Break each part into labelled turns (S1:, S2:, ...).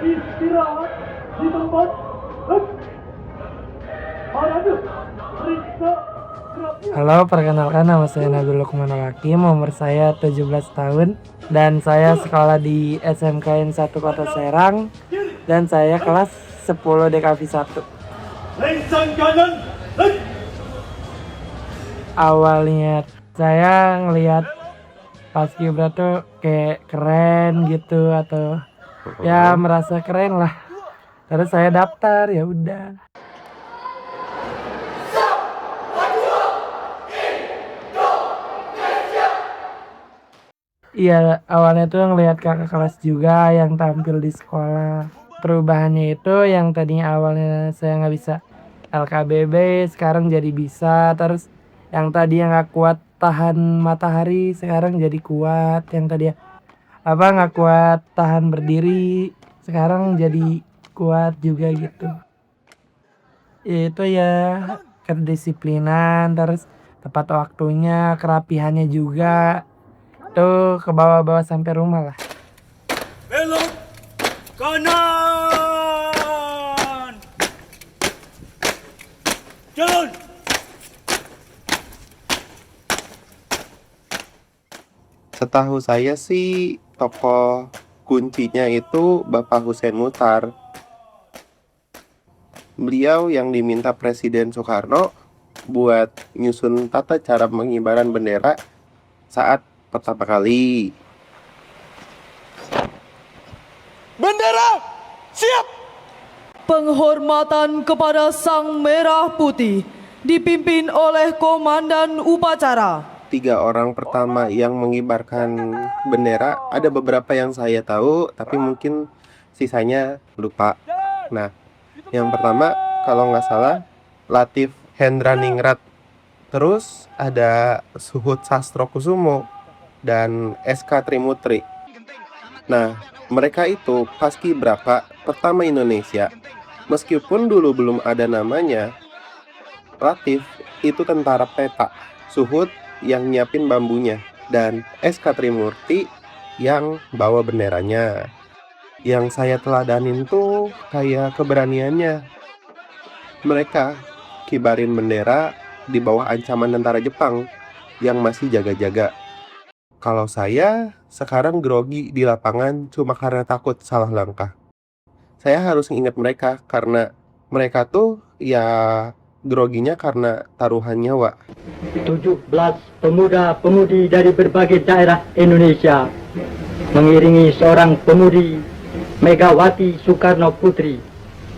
S1: Istirahat di tempat. Parade. Periksa.
S2: Halo, perkenalkan nama saya Nabil Lukman Hakim, umur saya 17 tahun dan saya sekolah di SMKN 1 Kota Serang dan saya kelas 10 DKV 1.
S1: Lencang kanan.
S2: Awalnya saya ngelihat Paskibra tuh kayak keren gitu atau ya merasa keren lah. Terus saya daftar, ya udah. Iya, awalnya tuh ngelihat kakak kelas juga yang tampil di sekolah. Perubahannya itu yang tadinya awalnya saya nggak bisa LKBB, sekarang jadi bisa. Terus yang tadi yang nggak kuat tahan matahari, sekarang jadi kuat. Yang tadi nggak kuat tahan berdiri, sekarang jadi kuat juga gitu. Itu ya kedisiplinan, terus tepat waktunya, kerapihannya juga. Tuh ke bawah-bawah sampai rumah lah.
S1: Belok kanan. Jalan.
S3: Setahu saya sih tokoh kuncinya itu Bapak Hussein Muchtar. Beliau yang diminta Presiden Soekarno buat nyusun tata cara pengibaran bendera saat pertama kali.
S1: Bendera siap.
S4: Penghormatan kepada Sang Merah Putih dipimpin oleh Komandan Upacara.
S3: 3 orang pertama yang mengibarkan bendera, ada beberapa yang saya tahu, tapi mungkin sisanya lupa. Nah, yang pertama kalau nggak salah Latif Hendraningrat. Terus ada Suhut Sastrokusumo dan SK Trimutri. Nah, mereka itu paskibraka pertama Indonesia. Meskipun dulu belum ada namanya, Latif itu tentara peta, Suhut yang nyiapin bambunya, dan SK Trimurti yang bawa benderanya. Yang saya teladanin tuh kayak keberaniannya. Mereka kibarin bendera di bawah ancaman tentara Jepang yang masih jaga-jaga. Kalau saya sekarang grogi di lapangan cuma karena takut salah langkah. Saya harus ingat mereka karena mereka tuh ya groginya karena taruhan nyawa.
S5: 17 pemuda-pemudi dari berbagai daerah Indonesia mengiringi seorang pemudi Megawati Soekarno Putri,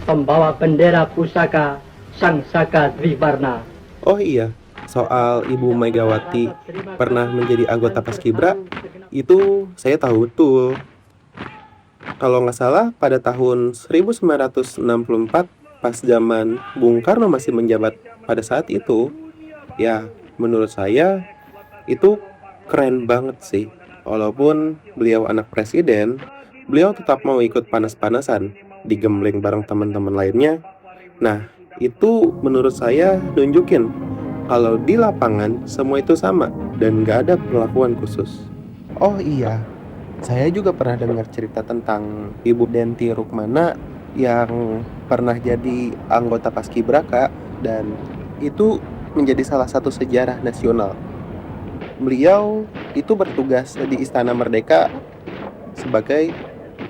S5: pembawa bendera pusaka Sang Saka Dwiwarna.
S3: Oh iya, soal Ibu Megawati pernah menjadi anggota Paskibra, itu saya tahu betul. Kalau nggak salah pada tahun 1964, pas zaman Bung Karno masih menjabat pada saat itu, ya menurut saya itu keren banget sih. Walaupun beliau anak presiden, beliau tetap mau ikut panas-panasan, digembleng bareng teman-teman lainnya. Nah, itu menurut saya nunjukin kalau di lapangan semua itu sama dan nggak ada perlakuan khusus. Oh iya, saya juga pernah dengar cerita tentang Ibu Denti Rukmana yang pernah jadi anggota Paskibraka dan itu menjadi salah satu sejarah nasional. Beliau itu bertugas di Istana Merdeka sebagai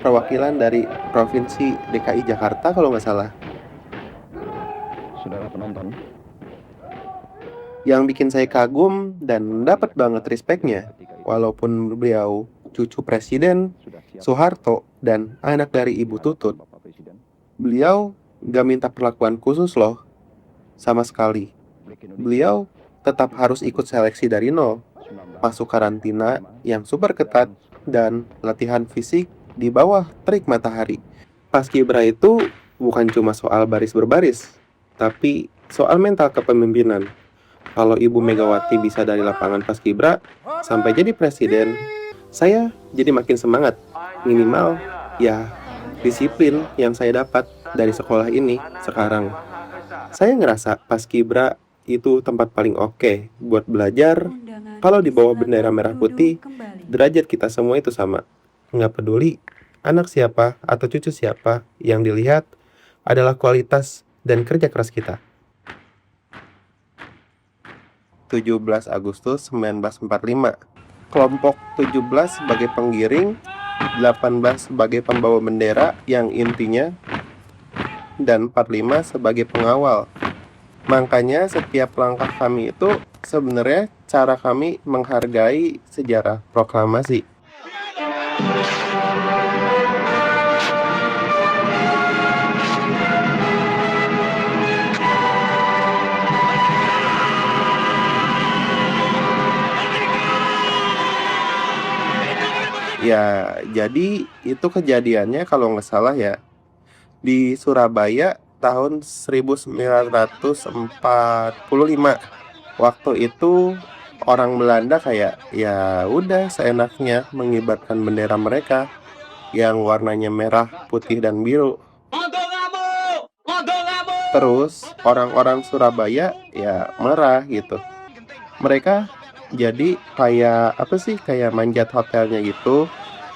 S3: perwakilan dari Provinsi DKI Jakarta kalau nggak salah.
S6: Saudara penonton,
S3: Yang bikin saya kagum dan dapat banget respectnya, walaupun beliau cucu Presiden Soeharto dan anak dari Ibu Tutut, beliau gak minta perlakuan khusus loh, sama sekali. Beliau tetap harus ikut seleksi dari nol, masuk karantina yang super ketat, dan latihan fisik di bawah terik matahari. Paskibra itu bukan cuma soal baris berbaris, tapi soal mental kepemimpinan. Kalau Ibu Megawati bisa dari lapangan Paskibra sampai jadi presiden, saya jadi makin semangat. Minimal ya disiplin yang saya dapat dari sekolah ini sekarang. Saya ngerasa Paskibra itu tempat paling oke buat belajar. Kalau di bawah bendera merah putih, derajat kita semua itu sama. Nggak peduli anak siapa atau cucu siapa, yang dilihat adalah kualitas dan kerja keras kita. 17 Agustus 1945. Kelompok 17 sebagai penggiring, 18 sebagai pembawa bendera yang intinya, dan 45 sebagai pengawal. Makanya setiap langkah kami itu sebenarnya cara kami menghargai sejarah proklamasi. Ya, jadi itu kejadiannya kalau nggak salah ya di Surabaya tahun 1945. Waktu itu orang Belanda kayak ya udah seenaknya mengibarkan bendera mereka yang warnanya merah, putih, dan biru. Terus orang-orang Surabaya ya marah gitu. Mereka jadi kayak apa sih, kayak manjat hotelnya gitu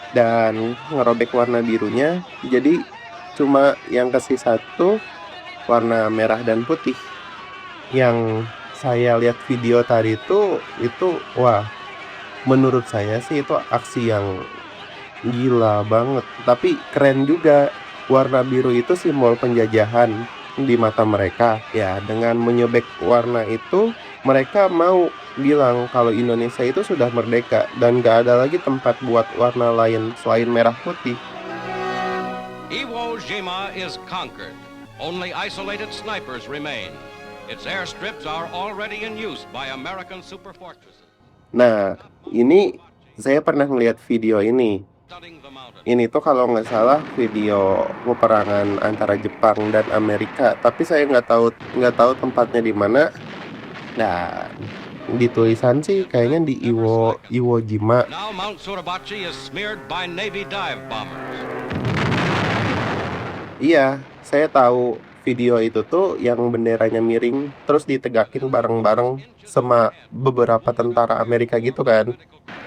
S3: dan ngerobek warna birunya, jadi cuma yang kesisa satu warna merah dan putih. Yang saya lihat video tadi itu wah, menurut saya sih itu aksi yang gila banget, tapi keren juga. Warna biru itu simbol penjajahan di mata mereka. Ya, dengan menyobek warna itu mereka mau bilang kalau Indonesia itu sudah merdeka dan gak ada lagi tempat buat warna lain selain merah putih.
S6: Iwo Jima is conquered. Only isolated snipers remain. Its airstrips are already in use by American super fortresses.
S3: Nah, ini saya pernah melihat video ini.
S6: Studding the mountain.
S3: Ini tuh kalau nggak salah video peperangan antara Jepang dan Amerika, tapi saya nggak tahu tempatnya di mana. Nah, di tulisan sih kayaknya di Iwo Jima.
S6: Now Mount Suribachi is smeared by Navy dive bombers.
S3: Iya, saya tahu video itu tuh yang benderanya miring terus ditegakin bareng-bareng sama beberapa tentara Amerika gitu kan.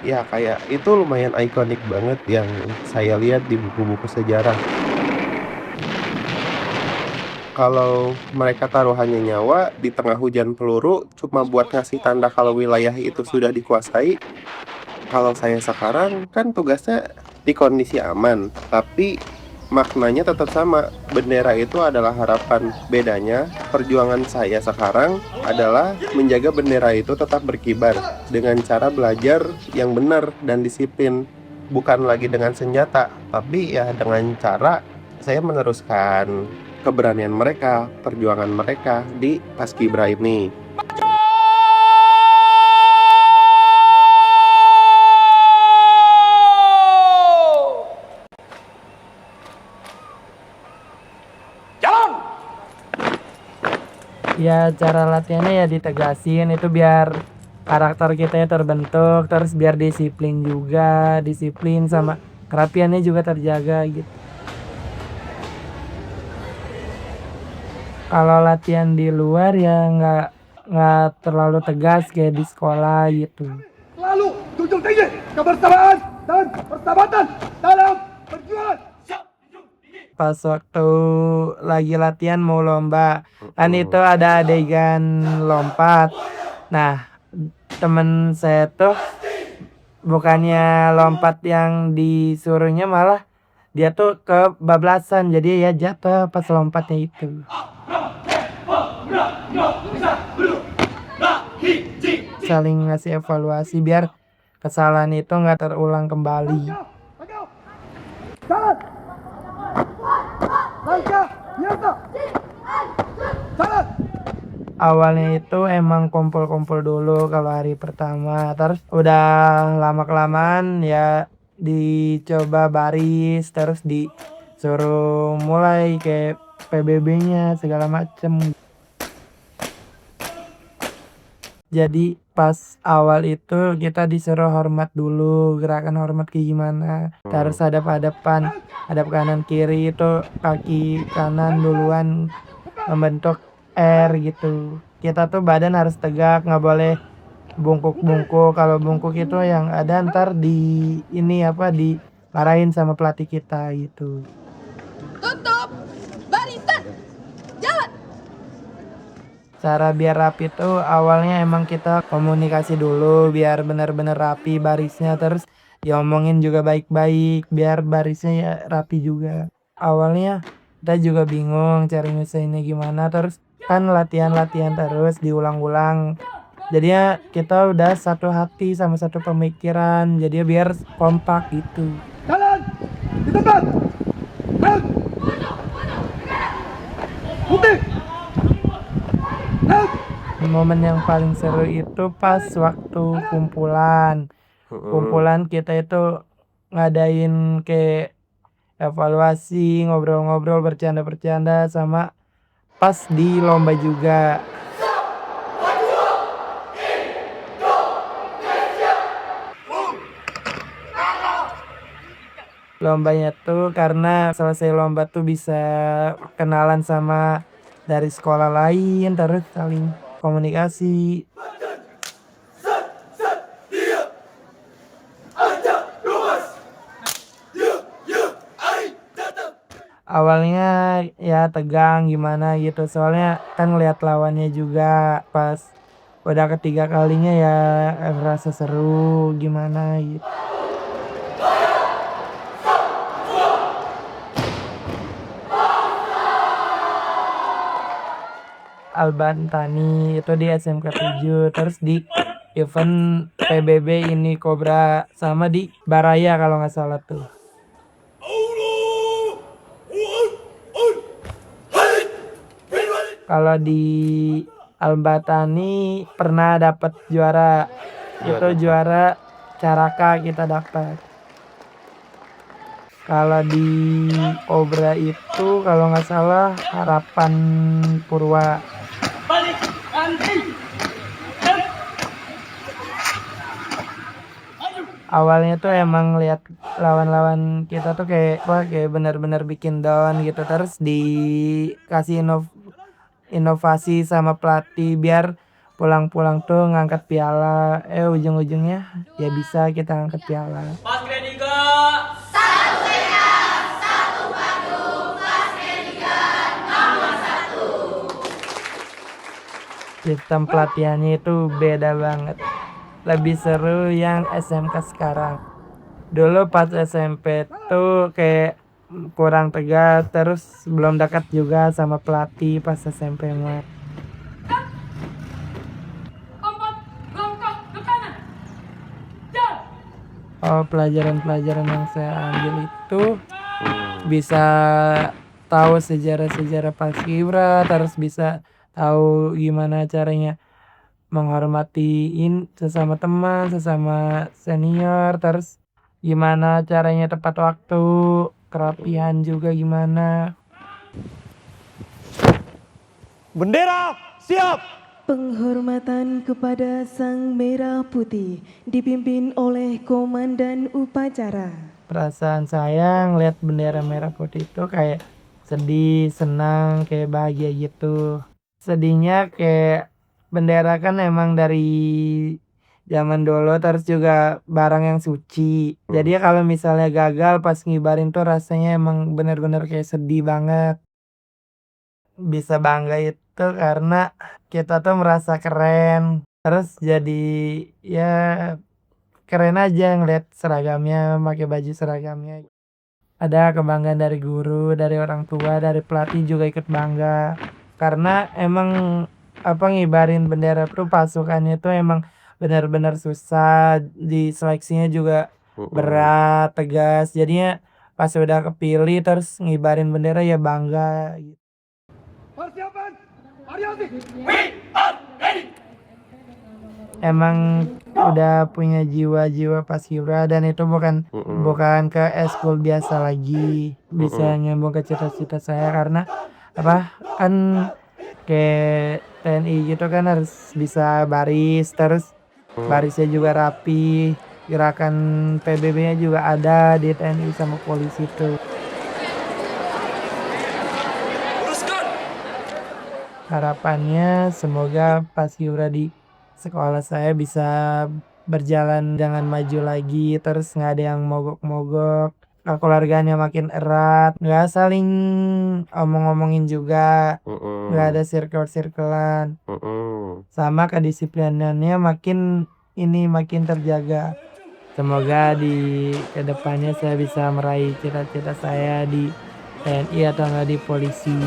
S3: Ya kayak itu lumayan ikonik banget yang saya lihat di buku-buku sejarah. Kalau mereka taruhannya nyawa di tengah hujan peluru cuma buat ngasih tanda kalau wilayah itu sudah dikuasai. Kalau saya sekarang kan tugasnya di kondisi aman, tapi maknanya tetap sama. Bendera itu adalah harapan. Bedanya, perjuangan saya sekarang adalah menjaga bendera itu tetap berkibar dengan cara belajar yang benar dan disiplin. Bukan lagi dengan senjata, tapi ya dengan cara saya meneruskan keberanian mereka, perjuangan mereka di Paskibra ini.
S2: Ya cara latihannya ya ditegasin itu biar karakter kita terbentuk, terus biar disiplin juga, disiplin sama kerapiannya juga terjaga gitu. Kalau latihan di luar ya nggak terlalu tegas kayak di sekolah gitu.
S1: Selalu junjung tinggi kebersamaan dan persahabatan dalam perjuangan.
S2: Pas waktu lagi latihan mau lomba kan itu ada adegan lompat. Nah temen saya tuh bukannya lompat yang disuruhnya, malah dia tuh kebablasan, jadi ya jatuh pas lompatnya itu. Saling ngasih evaluasi biar kesalahan itu nggak terulang kembali.
S1: Jalan. Langkah biasa. Jalan.
S2: Awalnya itu emang kumpul-kumpul dulu kalau hari pertama, terus udah lama-kelamaan ya dicoba baris, terus disuruh mulai kayak PBB-nya segala macem. Jadi pas awal itu kita disuruh hormat dulu, gerakan hormat kayak gimana, terus hadap-hadapan, hadap kanan kiri itu kaki kanan duluan membentuk R gitu. Kita tuh badan harus tegak, nggak boleh bungkuk-bungkuk. Kalau bungkuk itu yang ada ntar di ini apa, di marahin sama pelatih kita gitu.
S4: Tutup barisan. Jalan.
S2: Cara biar rapi tuh awalnya emang kita komunikasi dulu biar bener-bener rapi barisnya, terus diomongin juga baik-baik biar barisnya ya rapi juga. Awalnya kita juga bingung cara nyusahinnya gimana, terus kan latihan-latihan terus diulang-ulang. Jadinya kita udah satu hati sama satu pemikiran, jadi biar kompak gitu.
S1: Jalan! Di tempat! Laut! Putih! Laut!
S2: Momen yang paling seru itu pas waktu kumpulan. Kumpulan kita itu ngadain kayak evaluasi, ngobrol-ngobrol, bercanda-bercanda, sama pas di lomba juga. Lombanya tuh karena selesai lomba tuh bisa kenalan sama dari sekolah lain, terus saling komunikasi. Awalnya ya tegang gimana gitu, soalnya kan ngeliat lawannya juga. Pas udah ketiga kalinya ya rasa seru gimana gitu. Albantani itu di SMK 7, terus di event PBB ini Cobra, sama di Baraya kalau nggak salah tuh. Kalau di Albatani pernah dapat juara. Itu juara Caraka kita dapat. Kalau di Cobra itu kalau nggak salah Harapan Purwa. Awalnya tuh emang lihat lawan-lawan kita tuh kayak wah kayak benar-benar bikin down gitu, terus dikasih inovasi sama pelatih biar pulang-pulang tuh ngangkat piala. Ujung-ujungnya ya bisa kita ngangkat piala. Sistem pelatihannya itu beda banget. Lebih seru yang SMK sekarang. Dulu pas SMP tuh kayak kurang tegas, terus belum dekat juga sama pelatih pas SMP mah. Oh, pelajaran-pelajaran yang saya ambil itu bisa tahu sejarah-sejarah Paskibra, terus bisa tahu gimana caranya menghormati sesama teman, sesama senior, terus gimana caranya tepat waktu, kerapihan juga gimana.
S1: Bendera siap!
S7: Penghormatan kepada Sang Merah Putih dipimpin oleh Komandan Upacara.
S2: Perasaan saya ngeliat bendera merah putih itu kayak sedih, senang, kayak bahagia gitu. Sedihnya kayak bendera kan emang dari zaman dulu, terus juga barang yang suci. Jadi ya kalau misalnya gagal pas ngibarin tuh rasanya emang bener-bener kayak sedih banget. Bisa bangga itu karena kita tuh merasa keren, terus jadi ya keren aja ngeliat seragamnya, pakai baju seragamnya. Ada kebanggaan dari guru, dari orang tua, dari pelatih juga ikut bangga. Karena emang ngibarin bendera tuh pasukannya tuh emang benar-benar susah, diseleksinya juga berat, tegas. Jadinya pas udah kepilih terus ngibarin bendera ya bangga gitu.
S1: Persiapan! Variasi!
S2: Emang udah punya jiwa-jiwa Paskibra, dan itu bukan ke eskul biasa lagi, bisa nyambung ke cita-cita saya karena kan kayak TNI gitu kan harus bisa baris, terus barisnya juga rapi, gerakan PBB-nya juga ada di TNI sama polisi tuh. Harapannya semoga Paskibra di sekolah saya bisa berjalan, jangan maju lagi, terus nggak ada yang mogok-mogok, kekeluargaannya makin erat, nggak saling omong-omongin juga, nggak ada circle-circlean, sama kedisiplinannya makin terjaga. Semoga di kedepannya saya bisa meraih cita-cita saya di TNI atau nggak di polisi.